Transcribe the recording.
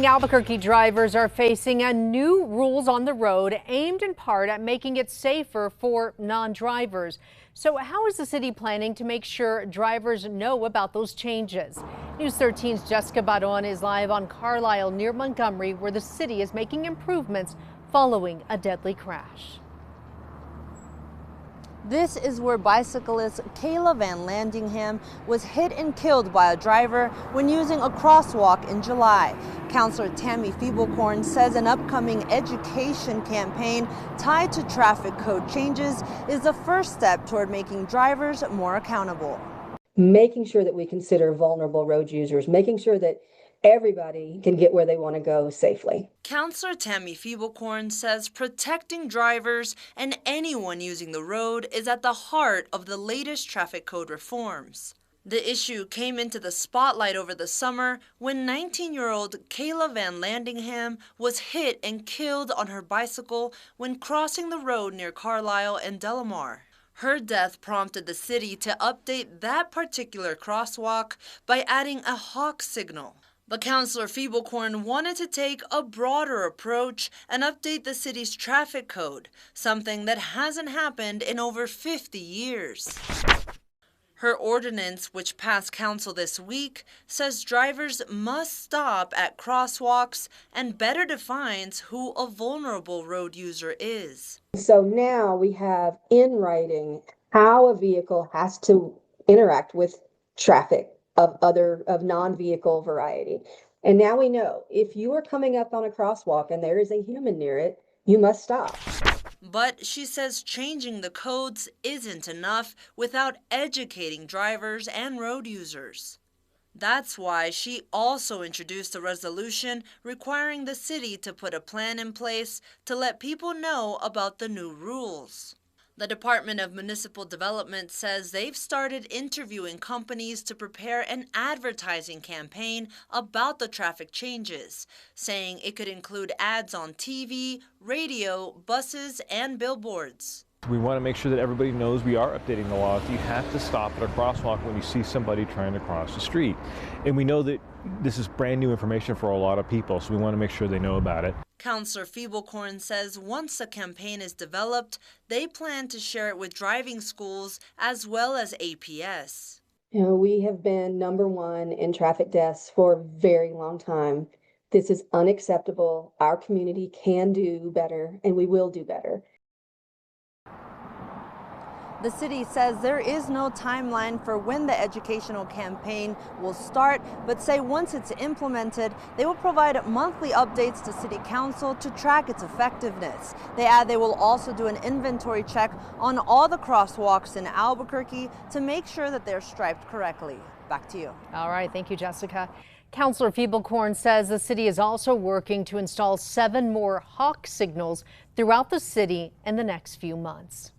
Albuquerque drivers are facing a new rules on the road aimed in part at making it safer for non-drivers. So how is the city planning to make sure drivers know about those changes? News 13's Jessica Baron is live on Carlisle near Montgomery, where the city is making improvements following a deadly crash. This is where bicyclist Kayla Van Landingham was hit and killed by a driver when using a crosswalk in July. Councilor Tammy Feeblecorn says an upcoming education campaign tied to traffic code changes is the first step toward making drivers more accountable. Making sure that we consider vulnerable road users, making sure that everybody can get where they want to go safely. Councilor Tammy Feeblecorn says protecting drivers and anyone using the road is at the heart of the latest traffic code reforms. The issue came into the spotlight over the summer when 19-year-old Kayla Van Landingham was hit and killed on her bicycle when crossing the road near Carlisle and Delamar. Her death prompted the city to update that particular crosswalk by adding a hawk signal. But Councilor Feeblecorn wanted to take a broader approach and update the city's traffic code, something that hasn't happened in over 50 years. Her ordinance, which passed council this week, says drivers must stop at crosswalks and better defines who a vulnerable road user is. So now we have in writing how a vehicle has to interact with traffic of non-vehicle variety. And now we know if you are coming up on a crosswalk and there is a human near it, you must stop. But she says changing the codes isn't enough without educating drivers and road users. That's why she also introduced a resolution requiring the city to put a plan in place to let people know about the new rules. The Department of Municipal Development says they've started interviewing companies to prepare an advertising campaign about the traffic changes, saying it could include ads on TV, radio, buses, and billboards. We want to make sure that everybody knows we are updating the laws. You have to stop at a crosswalk when you see somebody trying to cross the street. And we know that this is brand new information for a lot of people, so we want to make sure they know about it. Councilor Feeblecorn says once a campaign is developed, they plan to share it with driving schools as well as APS. You know, we have been #1 in traffic deaths for a very long time. This is unacceptable. Our community can do better, and we will do better. The city says there is no timeline for when the educational campaign will start, but say once it's implemented, they will provide monthly updates to City Council to track its effectiveness. They add they will also do an inventory check on all the crosswalks in Albuquerque to make sure that they're striped correctly. Back to you. All right, thank you, Jessica. Councilor Feeblecorn says the city is also working to install 7 more hawk signals throughout the city in the next few months.